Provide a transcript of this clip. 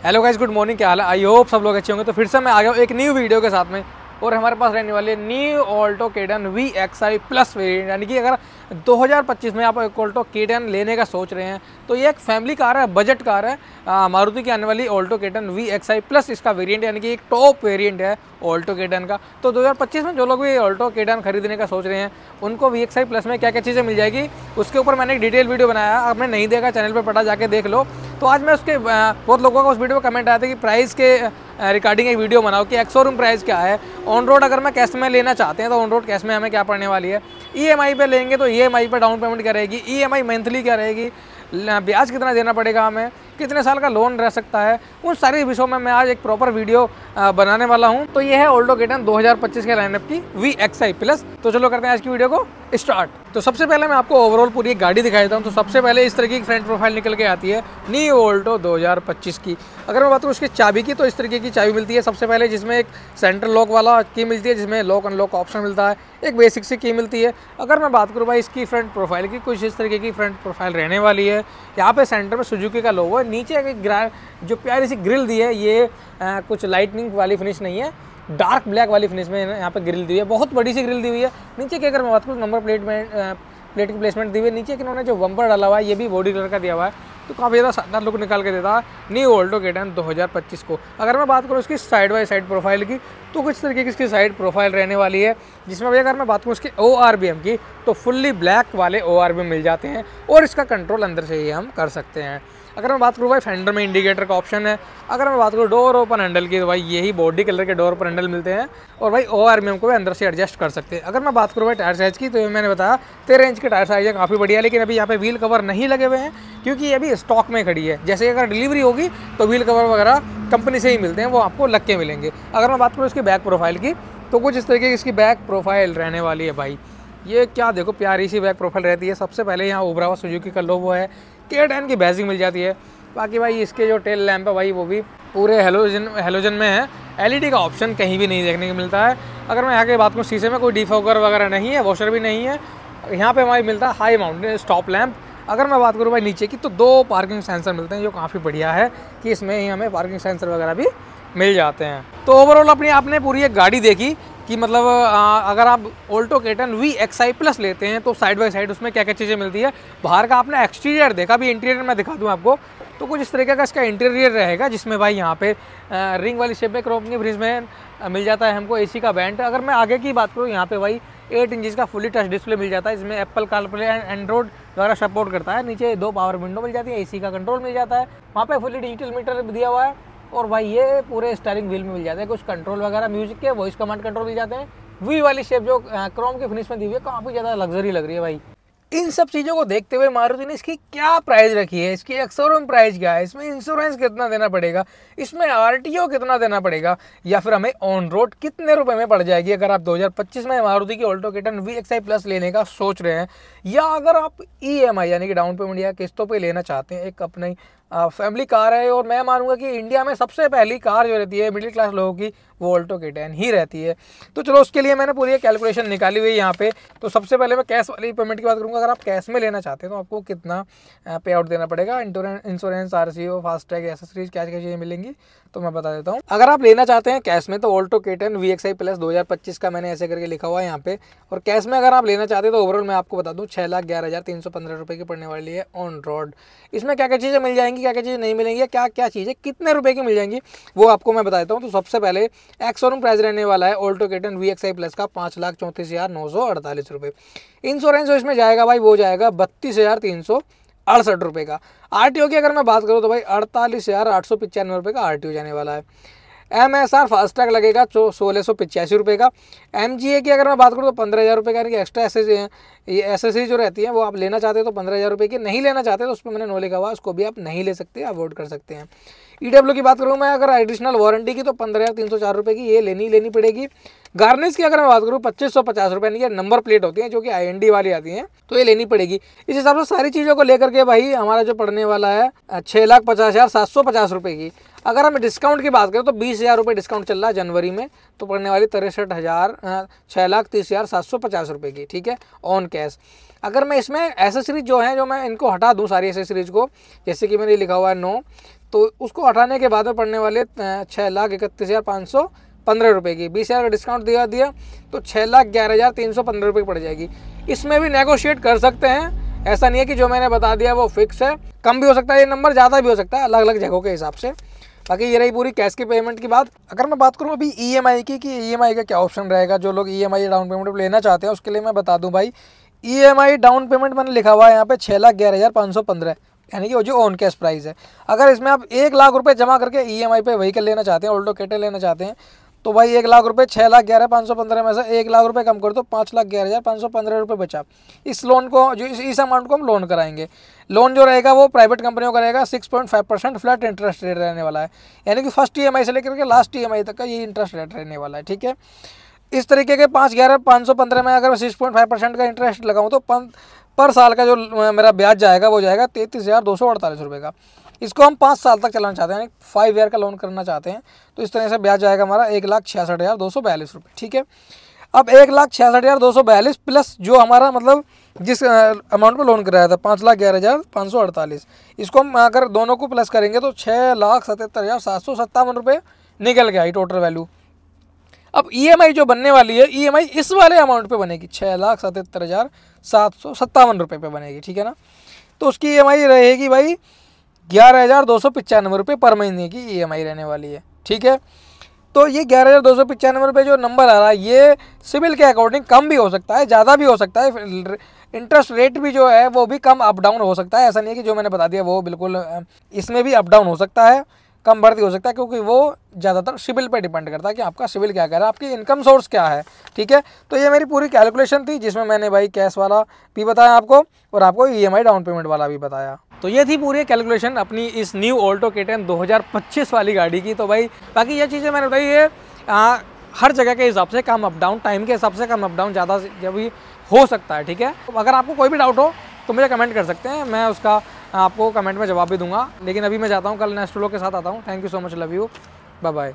Hello guys, good morning. क्या हाल है? I hope सब लोग अच्छे होंगे। तो फिर से मैं आ गया हूँ एक न्यू वीडियो के साथ में, और हमारे पास रहने वाली है new Alto K10 VXi plus variant. यानी कि अगर 2025 में आप एक ऑल्टो K10 लेने का सोच रहे हैं तो ये एक फैमिली कार है, बजट कार है। मारुति की आने वाली ऑल्टो K10 VXi प्लस इसका वेरिएंट, यानी कि एक टॉप वेरिएंट है ऑल्टो K10 का। तो 2025 में जो लोग भी ऑल्टो K10 खरीदने का सोच रहे हैं उनको VXi प्लस में क्या क्या चीज़ें मिल जाएगी उसके ऊपर मैंने एक डिटेल वीडियो बनाया है। आपने नहीं देखा चैनल पर पटा जाके देख लो। तो आज मैं उसके बहुत लोगों का उस वीडियो में कमेंट आया था कि प्राइस के रिगार्डिंग एक वीडियो बनाओ कि एक्स शोरूम प्राइस क्या है, ऑन रोड अगर मैं कैश में लेना चाहते हैं तो ऑन रोड कैश में हमें क्या पड़ने वाली है, ईएमआई पे लेंगे तो ईएमआई पे डाउन पेमेंट क्या रहेगी, ईएमआई मंथली क्या रहेगी, ब्याज कितना देना पड़ेगा, हमें कितने साल का लोन रह सकता है, उन सारे विषयों में मैं आज एक प्रॉपर वीडियो बनाने वाला हूं। तो ये है ऑल्टो K10 2025 के लाइनअप की VXi प्लस। तो चलो करते हैं आज की वीडियो को स्टार्ट। तो सबसे पहले मैं आपको ओवरऑल पूरी गाड़ी दिखा देता हूँ। तो सबसे पहले इस तरह की फ्रंट प्रोफाइल निकल के आती है न्यू ऑल्टो 2025 की। अगर मैं बात करूँ उसकी चाबी की तो इस तरीके की चाबी मिलती है सबसे पहले, जिसमें एक सेंटर लॉक वाला की मिलती है जिसमें लॉक अनलॉक ऑप्शन मिलता है, एक बेसिक सी की मिलती है। अगर मैं बात करूँ भाई इसकी फ्रंट प्रोफाइल की, कुछ इस तरीके की फ्रंट प्रोफाइल रहने वाली है। यहाँ पे सेंटर में सुजुकी का लोगो है, नीचे एक जो प्यारी सी ग्रिल दी है, ये कुछ लाइटनिंग वाली फिनिश नहीं है, डार्क ब्लैक वाली फिनिश में यहाँ पे ग्रिल दी है, बहुत बड़ी सी ग्रिल दी हुई है। नीचे की अगर मैं बात करूँ नंबर प्लेट की प्लेसमेंट दी हुई है, नीचे कि उन्होंने जो बम्पर डाला हुआ है ये भी बॉडी कलर का दिया हुआ है, तो काफ़ी ज़्यादा शानदार लुक निकाल के देता है न्यू ऑल्टो K10 2025 को। अगर मैं बात करूँ इसकी साइड बाई साइड प्रोफाइल की तो कुछ तरीके की इसकी साइड प्रोफाइल रहने वाली है, जिसमें भाई अगर मैं बात करूँ इसके ORBM की तो फुल्ली ब्लैक वाले ORBM मिल जाते हैं और इसका कंट्रोल अंदर से ही हम कर सकते हैं। अगर मैं बात करूँ भाई फेंडर में इंडिकेटर का ऑप्शन है। अगर मैं बात करूँ डोर ओपन हैंडल की तो भाई यही बॉडी कलर के डोर ओपन हैंडल मिलते हैं, और भाई ORBM को भी अंदर से एडजस्ट कर सकते हैं। अगर मैं बात करूँ भाई टायर साइज़ की तो मैंने बताया 13 इंच के टायर साइज़ है, काफ़ी बढ़िया। लेकिन अभी यहाँ पे व्हील कवर नहीं लगे हुए हैं क्योंकि ये अभी स्टॉक में खड़ी है। जैसे अगर डिलीवरी होगी तो व्हील कवर वगैरह कंपनी से ही मिलते हैं, वो आपको लग के मिलेंगे। अगर मैं बात करूँ इसकी बैक प्रोफाइल की तो कुछ इस तरीके की इसकी बैक प्रोफाइल रहने वाली है। भाई ये क्या देखो प्यारी सी बैक प्रोफाइल रहती है। सबसे पहले यहाँ उभरा हुआ सुजुकी का लोगो है, K10 की बैजिंग मिल जाती है। बाकी भाई इसके जो टेल लैंप है भाई वो भी पूरे हेलोजन में है, LED का ऑप्शन कहीं भी नहीं देखने को मिलता है। अगर मैं यहाँ की बात करूँ शीशे में कोई डिफोकर वगैरह नहीं है, वॉशर भी नहीं है। यहाँ पे हमारी मिलता है हाई माउंटेन स्टॉप लैंप। अगर मैं बात करूँ भाई नीचे की तो 2 पार्किंग सेंसर मिलते हैं, जो काफ़ी बढ़िया है कि इसमें ही हमें पार्किंग सेंसर वगैरह भी मिल जाते हैं। तो ओवरऑल अपनी आपने पूरी एक गाड़ी देखी कि मतलब अगर आप ऑल्टो K10 VXi प्लस लेते हैं तो साइड बाई साइड उसमें क्या क्या चीज़ें मिलती है। बाहर का आपने एक्सटीरियर देखा, भी इंटीरियर मैं दिखा दूँ आपको। तो कुछ इस तरीके का इसका इंटीरियर रहेगा, जिसमें भाई यहाँ पे रिंग वाली शेप में क्रोम की फ्रिज में मिल जाता है हमको AC का वेंट। अगर मैं आगे की बात करूँ यहाँ पे भाई 8 इंचज़ का फुली टच डिस्प्ले मिल जाता है, इसमें एप्पल कारप्ले एंड एंड्रॉइड वगैरह सपोर्ट करता है। नीचे 2 पावर विंडो मिल जाती है, AC का कंट्रोल मिल जाता है, वहाँ पे फुली डिजिटल मीटर दिया हुआ है। और भाई ये पूरे स्टीयरिंग व्हील में मिल जाते हैं कुछ कंट्रोल वगैरह, म्यूजिक के वॉइस कमांड कंट्रोल मिल जाते हैं। वी वाली शेप जो क्रोम की फिनिश में दी हुई है काफ़ी ज़्यादा लग्जरी लग रही है भाई। इन सब चीज़ों को देखते हुए मारुति ने इसकी क्या प्राइस रखी है, इसकी एक्स-शोरूम प्राइस क्या है, इसमें इंश्योरेंस कितना देना पड़ेगा, इसमें RTO कितना देना पड़ेगा, या फिर हमें ऑन रोड कितने रुपए में पड़ जाएगी अगर आप 2025 में मारुति की ऑल्टो K10 VXi प्लस लेने का सोच रहे हैं, या अगर आप EMI यानी कि डाउन पेमेंट या किस्तों पे लेना चाहते हैं। एक अपनी फैमिली कार है, और मैं मानूंगा कि इंडिया में सबसे पहली कार जो रहती है मिडिल क्लास लोगों की वो ऑल्टो K10 ही रहती है। तो चलो उसके लिए मैंने पूरी कैलकुलेशन निकाली हुई है यहाँ पे। तो सबसे पहले मैं कैश वाली पेमेंट की बात करूँगा। अगर आप कैश में लेना चाहते हैं तो आपको कितना पे आउट देना पड़ेगा, इंश्योरेंस, RCO, फास्टैग, एसेसरीज, क्या क्या चीज़ें मिलेंगी तो मैं बता देता हूँ। अगर आप लेना चाहते हैं कैश में तो ऑल्टो K10 VXi प्लस 2025 का मैंने ऐसे करके लिखा हुआ है यहाँ पे। और कैश में अगर आप लेना चाहते हैं तो ओवरऑल मैं आपको बता दूँ 6,11,315 रुपये की पड़ने वाली है ऑन रोड। इसमें क्या क्या चीज़ें मिल जाएंगी, क्या क्या चीज़ें नहीं मिलेंगी, क्या क्या चीज़ें कितने रुपए की मिल जाएंगी वो आपको मैं बता देता हूँ। तो सबसे पहले एक्स शोरूम प्राइस रहने वाला है ऑल्टो K10 VXi प्लस का 5,34,948 रुपये। इंश्योरेंस जो इसमें जाएगा भाई वो जाएगा 32,368 रुपये का। RTO की अगर मैं बात करूँ तो भाई 48,895 रुपये का RTO जाने वाला है। MSR फास्टैग लगेगा 1,685 रुपये का। MGA की अगर मैं बात करूँ तो 15,000 रुपये का, यानी कि एक्स्ट्रा एसेसरी जो रहती है वो आप लेना चाहते हो तो 15,000 रुपये की, नहीं लेना चाहते तो उस पर मैंने नो लिखा हुआ, उसको भी आप नहीं ले सकते, अवॉइड कर सकते हैं। EW की बात करूँ मैं अगर एडिशनल वारंटी की तो 15,304 रुपये की ये लेनी पड़ेगी। गार्निश की अगर मैं बात करूँ 2,550 रुपये, यानी कि नंबर प्लेट होती है जो कि IND वाली आती हैं तो ये लेनी पड़ेगी। इस हिसाब से सारी चीज़ों को लेकर के भाई हमारा जो पड़ने वाला है 6,50,750 रुपये की। अगर हम डिस्काउंट की बात करें तो 20,000 रुपये डिस्काउंट चल रहा है जनवरी में, तो पड़ने वाली 6,30,750 रुपये की, ठीक है, ऑन कैश। अगर मैं इसमें एसेसरीज जो है जो मैं इनको हटा दूं सारी एसेसरीज को, जैसे कि मैंने लिखा हुआ है नो, तो उसको हटाने के बाद में पड़ने वाले 6,31,515 रुपये की। 20,000 का डिस्काउंट दिया तो 6,11,315 रुपये की पड़ जाएगी। इसमें भी नेगोशिएट कर सकते हैं, ऐसा नहीं है कि जो मैंने बता दिया वो फिक्स है, कम भी हो सकता है ये नंबर, ज़्यादा भी हो सकता है, अलग अलग जगहों के हिसाब से। बाकी ये रही पूरी कैश की पेमेंट की बात। अगर मैं बात करूँ अभी EMI की, कि EMI का क्या ऑप्शन रहेगा, जो लोग EMI डाउन पेमेंट लेना चाहते हैं उसके लिए मैं बता दूं भाई, EMI डाउन पेमेंट मैंने लिखा हुआ है यहाँ पे 6,11,515, यानी कि वो जो ऑन कैश प्राइस है। अगर इसमें आप 1 लाख रुपये जमा करके EMI पे व्हीकल लेना चाहते हैं, ऑल्टो K10 लेना चाहते हैं, तो भाई 1 लाख रुपये 6,11,515 में से 1 लाख रुपये कम कर दो, 5,11,515 रुपये बचा। इस लोन को जो इस अमाउंट को हम लोन कराएंगे। लोन जो रहेगा वो प्राइवेट कंपनियों का रहेगा, 6.5% फ्लैट इंटरेस्ट रेट रहने वाला है, यानी कि फर्स्ट EMI से लेकर के लास्ट EMI तक का ये इंटरेस्ट रेट रहने वाला है, ठीक है। इस तरीके के 5,11,515 में अगर 6.5% का इंटरेस्ट लगाऊँ तो पर साल का जो मेरा ब्याज जाएगा वो जाएगा 33,248 रुपये का। इसको हम 5 साल तक चलाना चाहते हैं, यानी 5 ईयर का लोन करना चाहते हैं, तो इस तरह से ब्याज जाएगा हमारा 1,66,242 रुपये, ठीक है। अब 1,66,242 प्लस जो हमारा मतलब जिस अमाउंट पर लोन कराया था 5,11,548, इसको हम अगर दोनों को प्लस करेंगे तो 6,77,757 रुपये निकल गया ये टोटल वैल्यू। अब EMI जो बनने वाली है, EMI इस वाले अमाउंट पे बनेगी, 6,77,757 रुपये पे बनेगी, ठीक है ना। तो उसकी EMI रहेगी भाई 11,295 रुपये पर महीने की EMI रहने वाली है, ठीक है। तो ये 11,295 रुपये जो नंबर आ रहा है, ये सिविल के अकॉर्डिंग कम भी हो सकता है, ज़्यादा भी हो सकता है, इंटरेस्ट रेट भी जो है वो भी कम अप डाउन हो सकता है। ऐसा नहीं है कि जो मैंने बता दिया वो बिल्कुल, इसमें भी अप डाउन हो सकता है, कम बढ़ती हो सकता है, क्योंकि वो ज़्यादातर सिविल पे डिपेंड करता है कि आपका सिविल क्या कह रहा है, आपकी इनकम सोर्स क्या है, ठीक है। तो ये मेरी पूरी कैलकुलेशन थी, जिसमें मैंने भाई कैश वाला भी बताया आपको और आपको EMI डाउन पेमेंट वाला भी बताया। तो ये थी पूरी कैलकुलेशन अपनी इस न्यू ऑल्टो K10 2025 वाली गाड़ी की। तो भाई बाकी ये चीज़ें मैंने बताई है, हर जगह के हिसाब से कम अप डाउन, टाइम के हिसाब से कम अप डाउन ज़्यादा जब भी हो सकता है, ठीक है। तो अगर आपको कोई भी डाउट हो तो मुझे कमेंट कर सकते हैं, मैं उसका आपको कमेंट में जवाब भी दूंगा। लेकिन अभी मैं जाता हूँ, कल नेक्स्ट व्लॉग के साथ आता हूँ। Thank you so much, love you, bye bye.